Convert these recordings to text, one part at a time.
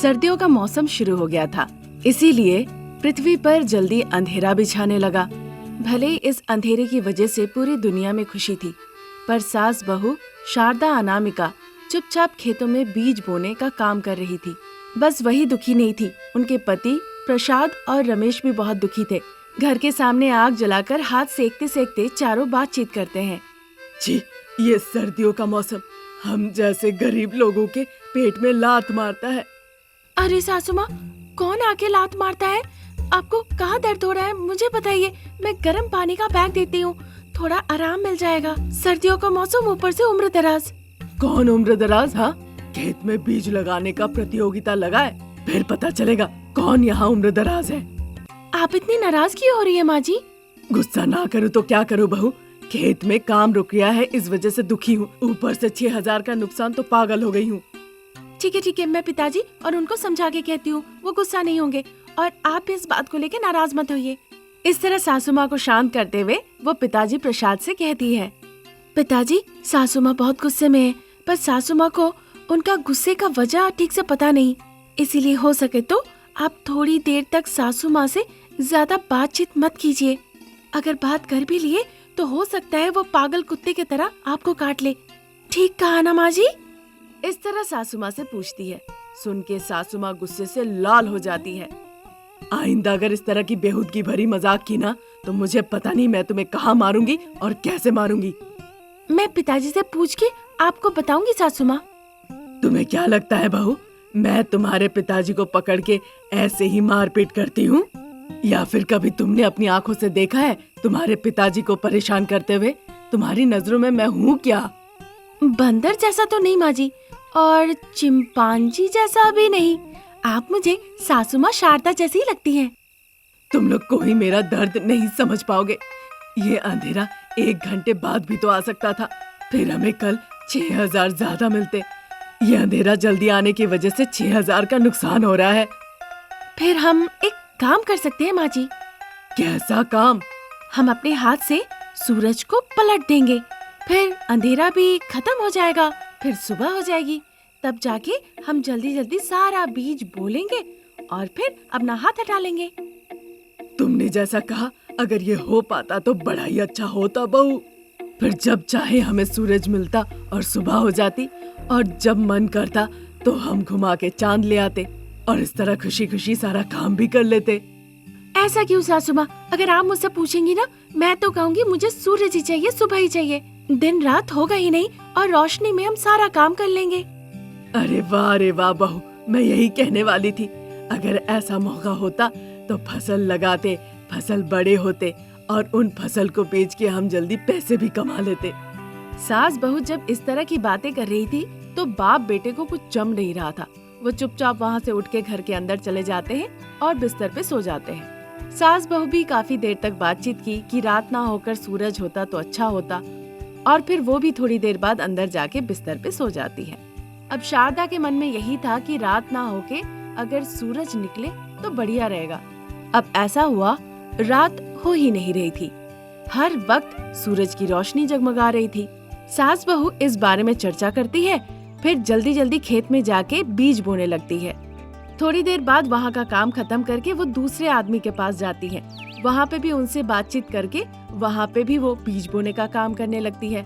सर्दियों का मौसम शुरू हो गया था, इसीलिए पृथ्वी पर जल्दी अंधेरा भी छाने लगा। भले ही इस अंधेरे की वजह से पूरी दुनिया में खुशी थी, पर सास बहू शारदा अनामिका चुपचाप खेतों में बीज बोने का काम कर रही थी। बस वही दुखी नहीं थी, उनके पति प्रसाद और रमेश भी बहुत दुखी थे। घर के सामने आग जलाकर हाथ सेकते सेकते चारों बातचीत करते हैं। जी, ये सर्दियों का मौसम हम जैसे गरीब लोगों के पेट में लात मारता है। अरे सासू माँ, कौन आके लात मारता है? आपको कहाँ दर्द हो रहा है मुझे बताइए, मैं गर्म पानी का बैग देती हूँ, थोड़ा आराम मिल जाएगा। सर्दियों का मौसम, ऊपर से उम्र दराज। कौन उम्र दराज? हाँ, खेत में बीज लगाने का प्रतियोगिता लगाए, फिर पता चलेगा कौन यहाँ उम्र दराज है। आप इतनी नाराज क्यों हो रही है माँ जी? गुस्सा ना करूँ तो क्या करूँ बहू, खेत में काम रुक गया है, इस वजह से दुखी हूँ। ऊपर से 6,000 का नुकसान, तो पागल हो गई हूँ। ठीक है, मैं पिताजी और उनको समझा के कहती हूँ, वो गुस्सा नहीं होंगे, और आप इस बात को लेकर नाराज मत होइए। इस तरह सासू माँ को शांत करते हुए वो पिताजी प्रसाद से कहती है, पिताजी सासू माँ बहुत गुस्से में है, पर सासू माँ को उनका गुस्से का वजह ठीक से पता नहीं, इसीलिए हो सके तो आप थोड़ी देर तक सासू माँ से ज्यादा बातचीत मत कीजिए। अगर बात कर भी लिए तो हो सकता है वो पागल कुत्ते की तरह आपको काट ले। ठीक कहा ना माँ जी? इस तरह सासू माँ से पूछती है। सुन के सासू माँ गुस्से से लाल हो जाती है। आइंदा अगर इस तरह की बेहूदगी भरी मजाक की ना, तो मुझे पता नहीं मैं तुम्हें कहाँ मारूंगी और कैसे मारूंगी। मैं पिताजी से पूछ के आपको बताऊंगी सासू माँ। तुम्हें क्या लगता है बहू, मैं तुम्हारे पिताजी को पकड़ के ऐसे ही मारपीट करती हूँ? या फिर कभी तुमने अपनी आंखों से देखा है तुम्हारे पिताजी को परेशान करते हुए? तुम्हारी नजरों में मैं हूँ क्या? बंदर जैसा तो नहीं माँ जी, और चिंपांजी जैसा भी नहीं। आप मुझे सासू माँ शारदा जैसी ही लगती हैं। तुम लोग कोई मेरा दर्द नहीं समझ पाओगे। ये अंधेरा 1 घंटे बाद भी तो आ सकता था, फिर हमें कल 6,000 ज्यादा मिलते। ये अंधेरा जल्दी आने की वजह से 6,000 का नुकसान हो रहा है। फिर हम एक काम कर सकते हैं माँ जी। कैसा काम? हम अपने हाथ से सूरज को पलट देंगे, फिर अंधेरा भी खत्म हो जाएगा, फिर सुबह हो जाएगी, तब जाके हम जल्दी जल्दी सारा बीज बो लेंगे और फिर अपना हाथ हटा लेंगे। तुमने जैसा कहा, अगर ये हो पाता तो बड़ा ही अच्छा होता बहू। फिर जब चाहे हमें सूरज मिलता और सुबह हो जाती, और जब मन करता तो हम घुमा के चांद ले आते, और इस तरह खुशी खुशी सारा काम भी कर लेते। ऐसा क्यों सासू माँ? अगर आप मुझसे पूछेंगी ना, मैं तो कहूँगी मुझे सूरज ही चाहिए, सुबह ही चाहिए। दिन रात होगा ही नहीं और रोशनी में हम सारा काम कर लेंगे। अरे वाह बहू, मैं यही कहने वाली थी। अगर ऐसा मौका होता तो फसल लगाते, फसल बड़े होते, और उन फसल को बेच के हम जल्दी पैसे भी कमा लेते। सास बहू जब इस तरह की बातें कर रही थी तो बाप बेटे को कुछ जम नहीं रहा था। वो चुपचाप वहाँ से उठ के घर के अंदर चले जाते हैं और बिस्तर पे सो जाते हैं। सास बहू भी काफी देर तक बातचीत की कि रात ना होकर सूरज होता तो अच्छा होता, और फिर वो भी थोड़ी देर बाद अंदर जाके बिस्तर पे सो जाती है। अब शारदा के मन में यही था कि रात ना होके अगर सूरज निकले तो बढ़िया रहेगा। अब ऐसा हुआ, रात हो ही नहीं रही थी, हर वक्त सूरज की रोशनी जगमगा रही थी। सास बहू इस बारे में चर्चा करती है, फिर जल्दी जल्दी खेत में जाके बीज बोने लगती है। थोड़ी देर बाद वहाँ का काम खत्म करके वो दूसरे आदमी के पास जाती है। वहाँ पे भी उनसे बातचीत करके वहाँ पे भी वो बीज बोने का काम करने लगती है।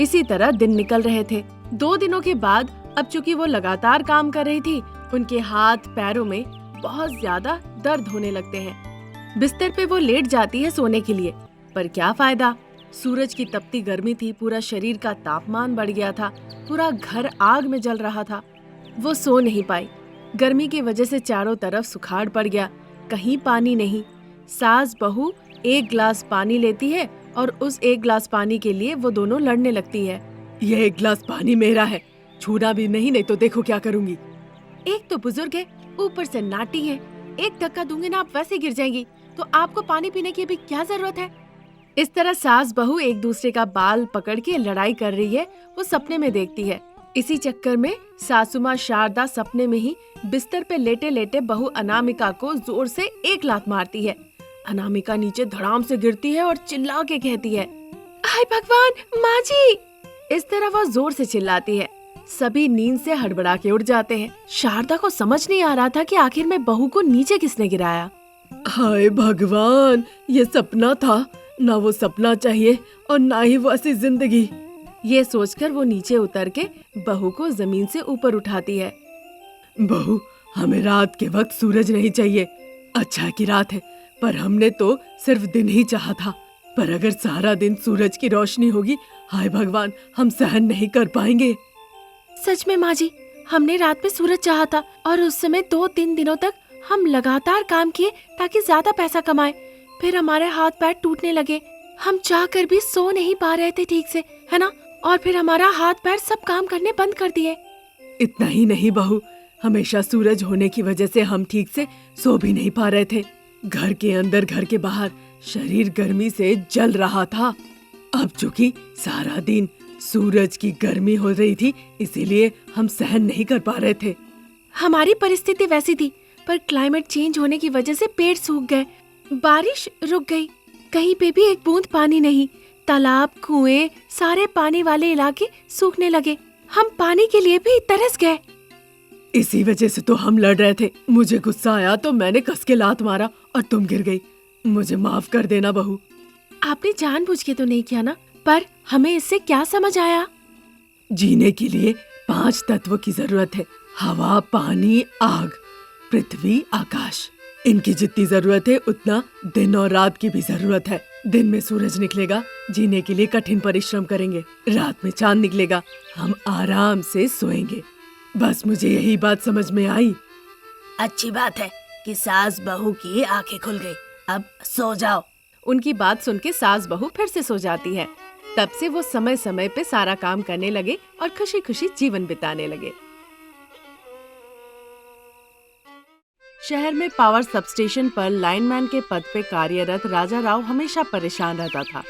इसी तरह दिन निकल रहे थे। 2 दिनों के बाद अब चूंकि वो लगातार काम कर रही थी, उनके हाथ पैरों में बहुत ज्यादा दर्द होने लगते हैं। बिस्तर पे वो लेट जाती है सोने के लिए, पर क्या फायदा, सूरज की तपती गर्मी थी, पूरा शरीर का तापमान बढ़ गया था, पूरा घर आग में जल रहा था। वो सो नहीं पाई। गर्मी की वजह से चारों तरफ सुखाड़ पड़ गया, कहीं पानी नहीं। सास बहू 1 गिलास पानी लेती है और उस 1 गिलास पानी के लिए वो दोनों लड़ने लगती है। ये 1 गिलास पानी मेरा है, छूना भी नहीं तो देखो क्या करूँगी। एक तो बुजुर्ग है, ऊपर से नाटी है, एक धक्का दूंगी ना आप वैसे गिर जाएंगी, तो आपको पानी पीने की अभी क्या जरूरत है? इस तरह सास बहू एक दूसरे का बाल पकड़ के लड़ाई कर रही है, वो सपने में देखती है। इसी चक्कर में सासू माँ शारदा सपने में ही बिस्तर पे लेटे लेटे बहू अनामिका को जोर से 1 लात मारती है। अनामिका नीचे धड़ाम से गिरती है और चिल्ला के कहती है, हाय भगवान, माँ जी। इस तरह वो जोर से चिल्लाती है। सभी नींद से हड़बड़ा के उठ जाते हैं। शारदा को समझ नहीं आ रहा था कि आखिर में बहू को नीचे किसने गिराया। हाय भगवान, ये सपना था, ना वो सपना चाहिए और ना ही वो ऐसी जिंदगी। ये सोचकर वो नीचे उतर के बहू को जमीन से ऊपर उठाती है। बहू, हमें रात के वक्त सूरज नहीं चाहिए। अच्छा की रात है, पर हमने तो सिर्फ दिन ही चाहा था। पर अगर सारा दिन सूरज की रोशनी होगी, हाय भगवान, हम सहन नहीं कर पाएंगे। सच में माँ जी, हमने रात में सूरज चाहा था और उस समय 2-3 दिनों तक हम लगातार काम किए ताकि ज्यादा पैसा कमाएं। फिर हमारे हाथ पैर टूटने लगे, हम चाह कर भी सो नहीं पा रहे थे ठीक से, है ना? और फिर हमारा हाथ पैर सब काम करने बंद कर दिए। इतना ही नहीं बहू, हमेशा सूरज होने की वजह से हम ठीक से सो भी नहीं पा रहे थे। घर के अंदर घर के बाहर शरीर गर्मी से जल रहा था। अब चूंकि सारा दिन सूरज की गर्मी हो रही थी, इसीलिए हम सहन नहीं कर पा रहे थे। हमारी परिस्थिति वैसी थी, पर क्लाइमेट चेंज होने की वजह से पेड़ सूख गए, बारिश रुक गई, कहीं पे भी एक बूंद पानी नहीं। तालाब, कुएं, सारे पानी वाले इलाके सूखने लगे। हम पानी के लिए भी तरस गए। इसी वजह से तो हम लड़ रहे थे। मुझे गुस्सा आया तो मैंने कस के लात मारा और तुम गिर गई। मुझे माफ कर देना बहू। आपने जानबूझ के तो नहीं किया ना? पर हमें इससे क्या समझ आया? जीने के लिए 5 तत्व की जरूरत है: हवा, पानी, आग, पृथ्वी, आकाश। इनकी जितनी जरूरत है उतना दिन और रात की भी जरूरत है। दिन में सूरज निकलेगा, जीने के लिए कठिन परिश्रम करेंगे। रात में चांद निकलेगा, हम आराम से सोएंगे। बस मुझे यही बात समझ में आई। अच्छी बात है कि सास बहू की आंखें खुल गई। अब सो जाओ। उनकी बात सुन के सास बहू फिर से सो जाती है। तब से वो समय समय पे सारा काम करने लगे और खुशी खुशी जीवन बिताने लगे। शहर में पावर सबस्टेशन पर लाइनमैन के पद पे कार्यरत राजा राव हमेशा परेशान रहता था।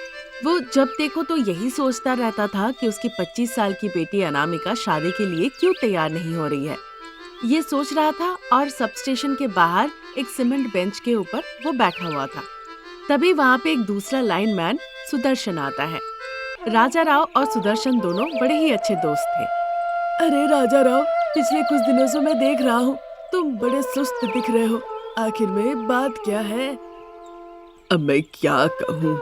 वो जब देखो तो यही सोचता रहता था कि उसकी 25 साल की बेटी अनामिका शादी के लिए क्यों तैयार नहीं हो रही है। ये सोच रहा था और सबस्टेशन के बाहर एक सीमेंट बेंच के ऊपर वो बैठा हुआ था। तभी वहाँ पे एक दूसरा लाइनमैन सुदर्शन आता है। राजा राव और सुदर्शन दोनों बड़े ही अच्छे दोस्त थे। अरे राजा राव, पिछले कुछ दिनों से मैं देख रहा हूँ तुम बड़े सुस्त दिख रहे हो। आखिर में बात क्या है? अब मैं क्या कहूँ,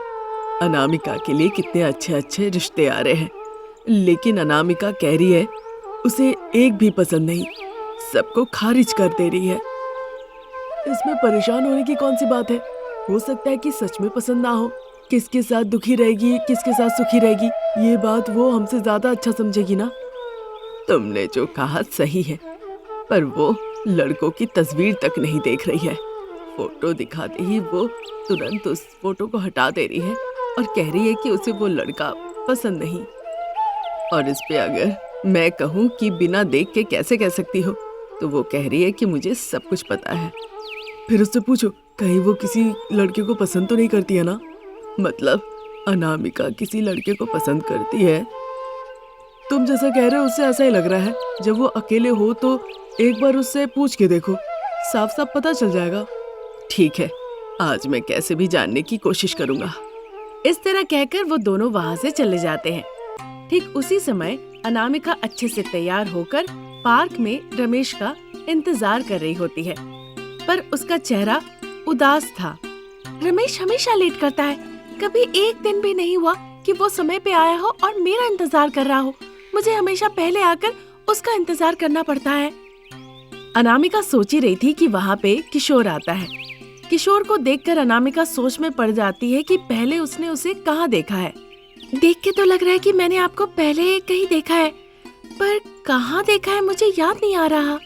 अनामिका के लिए कितने अच्छे अच्छे रिश्ते आ रहे हैं, लेकिन अनामिका कह रही है उसे एक भी पसंद नहीं, सबको खारिज कर दे रही है। इसमें परेशान होने की कौन सी बात है? हो सकता है कि सच में पसंद ना हो। किसके साथ दुखी रहेगी, किसके साथ सुखी रहेगी, ये बात वो हमसे ज्यादा अच्छा समझेगी ना। तुमने जो कहा सही है, पर वो लड़कों की तस्वीर तक नहीं देख रही है। फोटो दिखाते ही वो तुरंत उस फोटो को हटा दे रही है और कह रही है कि उसे वो लड़का पसंद नहीं। और इस पे अगर मैं कहूँ कि बिना देख के कैसे कह सकती हो, तो वो कह रही है कि मुझे सब कुछ पता है। फिर उससे पूछो, कहीं वो किसी लड़के को पसंद तो नहीं करती है ना? मतलब अनामिका किसी लड़के को पसंद करती है? तुम जैसा कह रहे हो उससे ऐसा ही लग रहा है। जब वो अकेले हो तो एक बार उससे पूछ के देखो, साफ साफ पता चल जाएगा। ठीक है, आज मैं कैसे भी जानने की कोशिश करूंगा। इस तरह कहकर वो दोनों वहाँ से चले जाते हैं। ठीक उसी समय अनामिका अच्छे से तैयार होकर पार्क में रमेश का इंतजार कर रही होती है, पर उसका चेहरा उदास था। रमेश हमेशा लेट करता है, कभी एक दिन भी नहीं हुआ कि वो समय पे आया हो और मेरा इंतजार कर रहा हो। मुझे हमेशा पहले आकर उसका इंतजार करना पड़ता है। अनामिका सोची रही थी कि वहाँ पे किशोर आता है। किशोर को देखकर अनामिका सोच में पड़ जाती है कि पहले उसने उसे कहाँ देखा है। देख के तो लग रहा है कि मैंने आपको पहले कहीं देखा है, पर कहाँ देखा है मुझे याद नहीं आ रहा।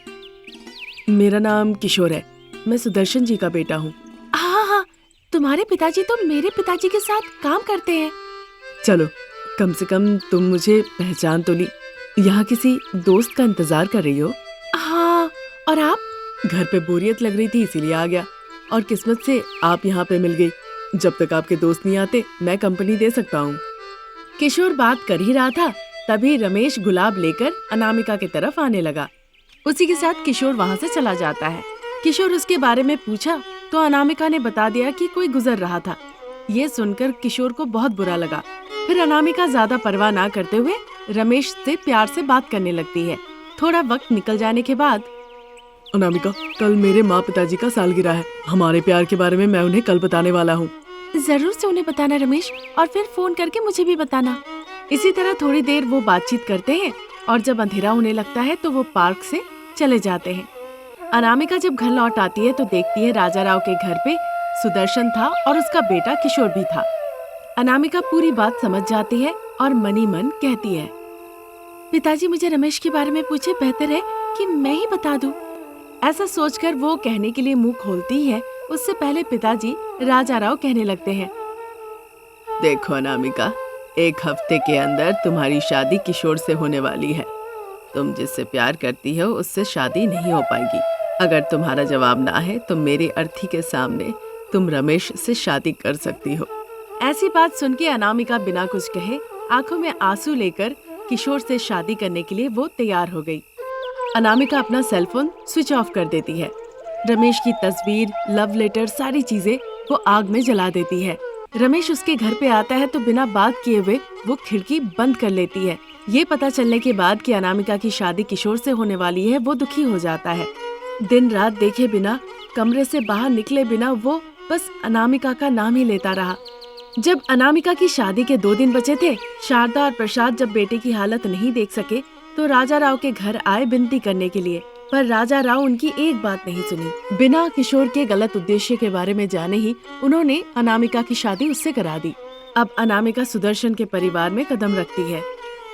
मेरा नाम किशोर है, मैं सुदर्शन जी का बेटा हूँ। हाँ हाँ, तुम्हारे पिताजी तो मेरे पिताजी के साथ काम करते हैं। चलो, कम से कम तुम मुझे पहचान तो ली। यहाँ किसी दोस्त का इंतजार कर रही हो? हाँ, और आप? घर पे बोरियत लग रही थी इसीलिए आ गया, और किस्मत से आप यहाँ पे मिल गई। जब तक आपके दोस्त नहीं आते मैं कंपनी दे सकता हूँ। किशोर बात कर ही रहा था, तभी रमेश गुलाब लेकर अनामिका की तरफ आने लगा। उसी के साथ किशोर वहाँ से चला जाता है। किशोर उसके बारे में पूछा तो अनामिका ने बता दिया कि कोई गुजर रहा था। ये सुनकर किशोर को बहुत बुरा लगा। फिर अनामिका ज्यादा परवाह ना करते हुए रमेश से प्यार से बात करने लगती है। थोड़ा वक्त निकल जाने के बाद अनामिका, कल मेरे माँ पिताजी का सालगिरह है। हमारे प्यार के बारे में मैं उन्हें कल बताने वाला हूँ। जरूर से उन्हें बताना रमेश, और फिर फोन करके मुझे भी बताना। इसी तरह थोड़ी देर वो बातचीत करते हैं और जब अंधेरा होने लगता है तो वो पार्क से चले जाते हैं। अनामिका जब घर लौट आती है तो देखती है राजा राव के घर पे सुदर्शन था और उसका बेटा किशोर भी था। अनामिका पूरी बात समझ जाती है और मनी मन कहती है, पिताजी मुझे रमेश के बारे में पूछे, बेहतर है कि मैं ही बता दूं। ऐसा सोचकर वो कहने के लिए मुंह खोलती है, उससे पहले पिताजी राजा राव कहने लगते हैं, देखो अनामिका, 1 हफ्ते के अंदर तुम्हारी शादी किशोर से होने वाली है। तुम जिससे प्यार करती हो उससे शादी नहीं हो पाएगी। अगर तुम्हारा जवाब ना है तो मेरी अर्थी के सामने तुम रमेश से शादी कर सकती हो। ऐसी बात सुन के अनामिका बिना कुछ कहे आंखों में आंसू लेकर किशोर से शादी करने के लिए वो तैयार हो गई। अनामिका अपना सेलफोन स्विच ऑफ कर देती है। रमेश की तस्वीर, लव लेटर, सारी चीजें वो आग में जला देती है। रमेश उसके घर पे आता है तो बिना बात किए हुए वो खिड़की बंद कर लेती है। ये पता चलने के बाद कि अनामिका की शादी किशोर से होने वाली है, वो दुखी हो जाता है। दिन रात देखे बिना, कमरे से बाहर निकले बिना वो बस अनामिका का नाम ही लेता रहा। जब अनामिका की शादी के 2 दिन बचे थे, शारदा और प्रसाद जब बेटे की हालत नहीं देख सके तो राजा राव के घर आए विनती करने के लिए, पर राजा राव उनकी एक बात नहीं सुनी। बिना किशोर के गलत उद्देश्य के बारे में जाने ही उन्होंने अनामिका की शादी उससे करा दी। अब अनामिका सुदर्शन के परिवार में कदम रखती है।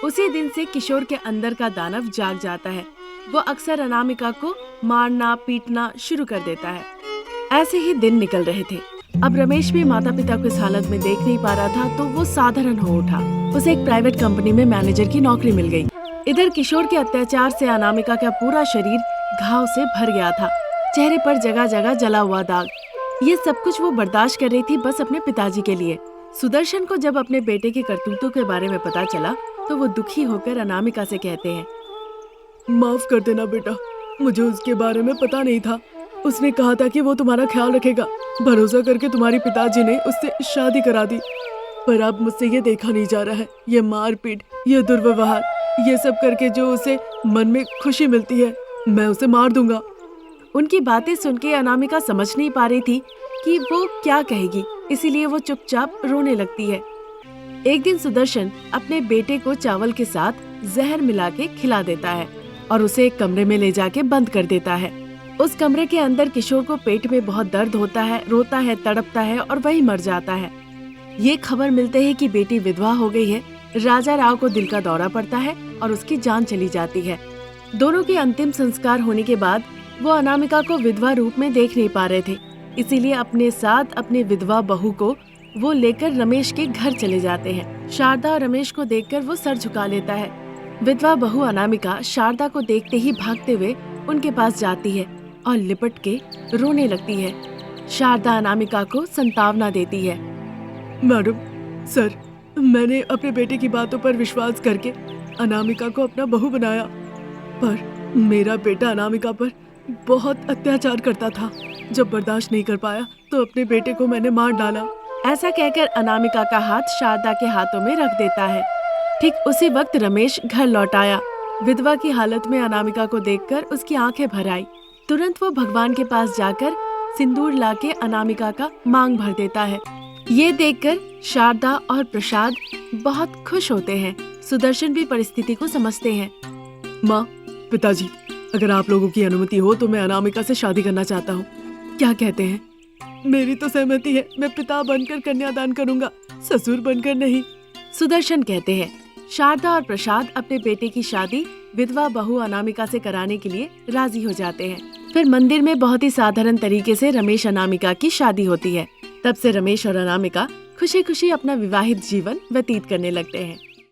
उसी दिन से किशोर के अंदर का दानव जाग जाता है। वो अक्सर अनामिका को मारना पीटना शुरू कर देता है। ऐसे ही दिन निकल रहे थे। अब रमेश भी माता पिता को इस हालत में देख नहीं पा रहा था तो वो साधारण हो उठा। उसे एक प्राइवेट कंपनी में मैनेजर की नौकरी मिल गई। इधर किशोर के अत्याचार से अनामिका का पूरा शरीर घाव से भर गया था। चेहरे पर जगह जगह जला हुआ दाग। ये सब कुछ वो बर्दाश्त कर रही थी बस अपने पिताजी के लिए। सुदर्शन को जब अपने बेटे के करतूतों के बारे में पता चला तो वो दुखी होकर अनामिका से कहते हैं, माफ कर देना बेटा, मुझे उसके बारे में पता नहीं था। उसने कहा था कि वो तुम्हारा ख्याल रखेगा। भरोसा करके तुम्हारे पिताजी ने उससे शादी करा दी, पर अब मुझसे ये देखा नहीं जा रहा है। ये मारपीट, ये दुर्व्यवहार, ये सब करके जो उसे मन में खुशी मिलती है, मैं उसे मार दूंगा। उनकी बातें सुन के अनामिका समझ नहीं पा रही थी कि वो क्या कहेगी, इसीलिए वो चुपचाप रोने लगती है। एक दिन सुदर्शन अपने बेटे को चावल के साथ जहर मिला के खिला देता है और उसे एक कमरे में ले जाके बंद कर देता है। उस कमरे के अंदर किशोर को पेट में बहुत दर्द होता है, रोता है, तड़पता है और वही मर जाता है। ये खबर मिलते ही कि बेटी विधवा हो गई है, राजा राव को दिल का दौरा पड़ता है और उसकी जान चली जाती है। दोनों के अंतिम संस्कार होने के बाद वो अनामिका को विधवा रूप में देख नहीं पा रहे थे, इसीलिए अपने साथ अपनी विधवा बहू को वो लेकर रमेश के घर चले जाते हैं। शारदा और रमेश को देखकर वो सर झुका लेता है। विधवा बहू अनामिका शारदा को देखते ही भागते हुए उनके पास जाती है और लिपट के रोने लगती है। शारदा अनामिका को संतावना देती है। मैडम, सर, मैंने अपने बेटे की बातों पर विश्वास करके अनामिका को अपना बहू बनाया, पर मेरा बेटा अनामिका पर बहुत अत्याचार करता था। जब बर्दाश्त नहीं कर पाया तो अपने बेटे को मैंने मार डाला। ऐसा कहकर अनामिका का हाथ शारदा के हाथों में रख देता है। ठीक उसी वक्त रमेश घर लौट आया। विधवा की हालत में अनामिका को देखकर उसकी आंखें भर आई। तुरंत वो भगवान के पास जाकर सिंदूर लाके अनामिका का मांग भर देता है। ये देखकर शारदा और प्रसाद बहुत खुश होते हैं। सुदर्शन भी परिस्थिति को समझते हैं। माँ, पिताजी, अगर आप लोगों की अनुमति हो तो मैं अनामिका से शादी करना चाहता हूँ। क्या कहते हैं? मेरी तो सहमति है। मैं पिता बनकर कन्यादान करूँगा, ससुर बनकर नहीं। सुदर्शन कहते हैं। शारदा और प्रसाद अपने बेटे की शादी विधवा बहू अनामिका से कराने के लिए राजी हो जाते हैं। फिर मंदिर में बहुत ही साधारण तरीके से रमेश अनामिका की शादी होती है। तब से रमेश और अनामिका खुशी खुशी अपना विवाहित जीवन व्यतीत करने लगते हैं।